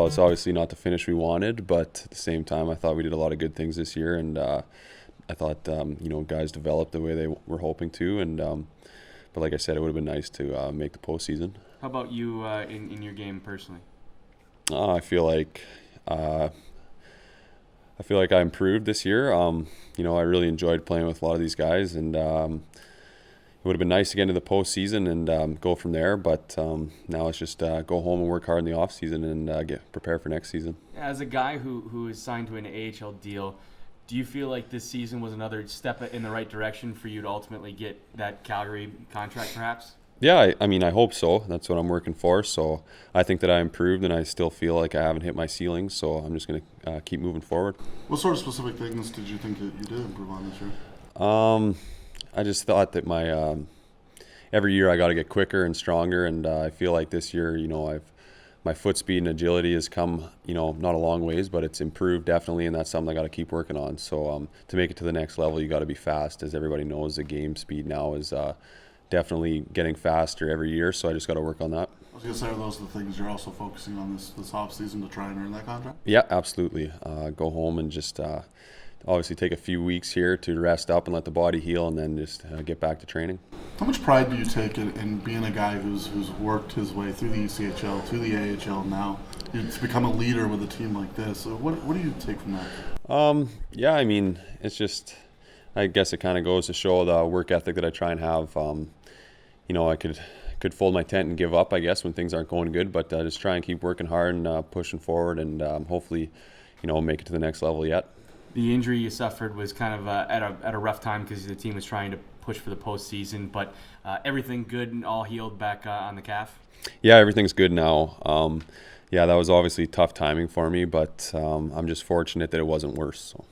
well. It's obviously not the finish we wanted, but at the same time, I thought we did a lot of good things this year, and I thought guys developed the way they were hoping to, and but like I said, it would have been nice to make the postseason. How about you in your game personally? I feel like I improved this year. I really enjoyed playing with a lot of these guys, and it would have been nice to get into the postseason and go from there. But now it's just go home and work hard in the off season and get prepared for next season. As a guy who is signed to an AHL deal, do you feel like this season was another step in the right direction for you to ultimately get that Calgary contract, perhaps? Yeah, I hope so. That's what I'm working for. So I think that I improved, and I still feel like I haven't hit my ceiling. So I'm just going to keep moving forward. What sort of specific things did you think that you did improve on this year? I just thought that my every year I got to get quicker and stronger, and I feel like this year, my foot speed and agility has come, not a long ways, but it's improved definitely, and that's something I got to keep working on. So to make it to the next level, you got to be fast. As everybody knows, the game speed now is definitely getting faster every year. So I just got to work on that. I was going to say, are those the things you're also focusing on this offseason to try and earn that contract? Yeah, absolutely. Go home and just obviously take a few weeks here to rest up and let the body heal, and then just get back to training. How much pride do you take in being a guy who's worked his way through the ECHL to the AHL now to become a leader with a team like this? What do you take from that? It's just, I guess it kind of goes to show the work ethic that I try and have. I could fold my tent and give up, I guess, when things aren't going good, but just try and keep working hard and pushing forward, and hopefully, make it to the next level yet. The injury you suffered was kind of at a rough time because the team was trying to push for the postseason, but everything good and all healed back on the calf? Yeah, everything's good now. That was obviously tough timing for me, but I'm just fortunate that it wasn't worse. So.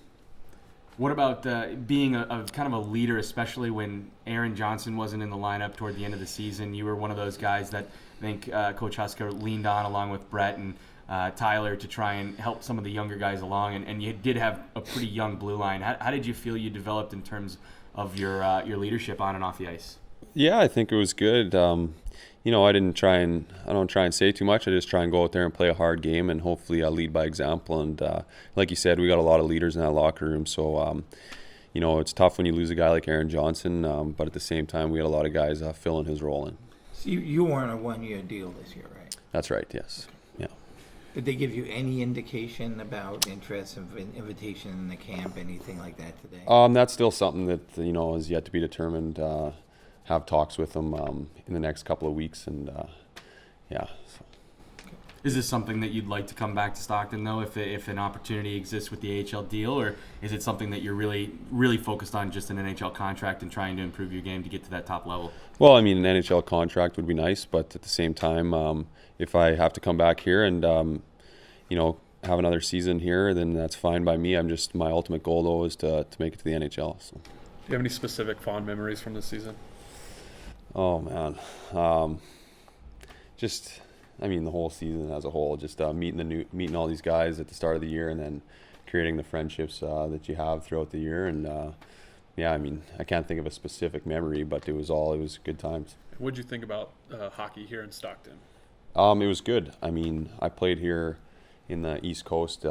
What about being a kind of a leader, especially when Aaron Johnson wasn't in the lineup toward the end of the season? You were one of those guys that I think Coach Husker leaned on along with Brett and Tyler to try and help some of the younger guys along, and you did have a pretty young blue line. How did you feel you developed in terms of your leadership on and off the ice? Yeah, I think it was good. I don't try and say too much. I just try and go out there and play a hard game, and hopefully lead by example. And like you said, we got a lot of leaders in that locker room. So, it's tough when you lose a guy like Aaron Johnson, but at the same time, we had a lot of guys filling his role in. So you weren't a one-year deal this year, right? That's right, yes. Yeah. Did they give you any indication about interest of invitation in the camp, anything like that today? That's still something that, is yet to be determined. Have talks with them in the next couple of weeks, and So. Is this something that you'd like to come back to Stockton, though, if an opportunity exists with the AHL deal, or is it something that you're really, really focused on just an NHL contract and trying to improve your game to get to that top level? Well, an NHL contract would be nice, but at the same time, if I have to come back here and, have another season here, then that's fine by me. My ultimate goal, though, is to make it to the NHL. So. Do you have any specific fond memories from this season? Oh, man. The whole season as a whole, just meeting all these guys at the start of the year, and then creating the friendships that you have throughout the year. And I can't think of a specific memory, but it was good times. What did you think about hockey here in Stockton? It was good. I played here in the East Coast.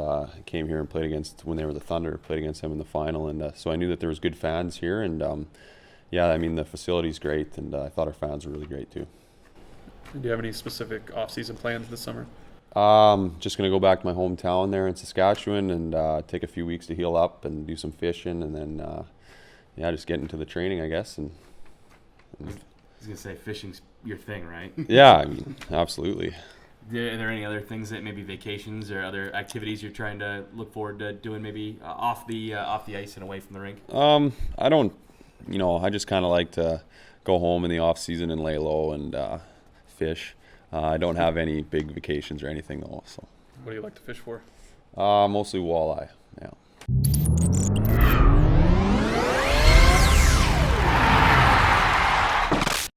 Came here and played against, when they were the Thunder, played against them in the final, and so I knew that there was good fans here. And the facility's great, and I thought our fans were really great too. Do you have any specific off-season plans this summer? Just going to go back to my hometown there in Saskatchewan and take a few weeks to heal up and do some fishing, and then just get into the training, I guess. And I was going to say, fishing's your thing, right? Yeah, absolutely. Are there any other things that maybe vacations or other activities you're trying to look forward to doing, maybe off the ice and away from the rink? I don't. I just kind of like to go home in the off season and lay low and fish. I don't have any big vacations or anything though. So. What do you like to fish for? Mostly walleye. Yeah.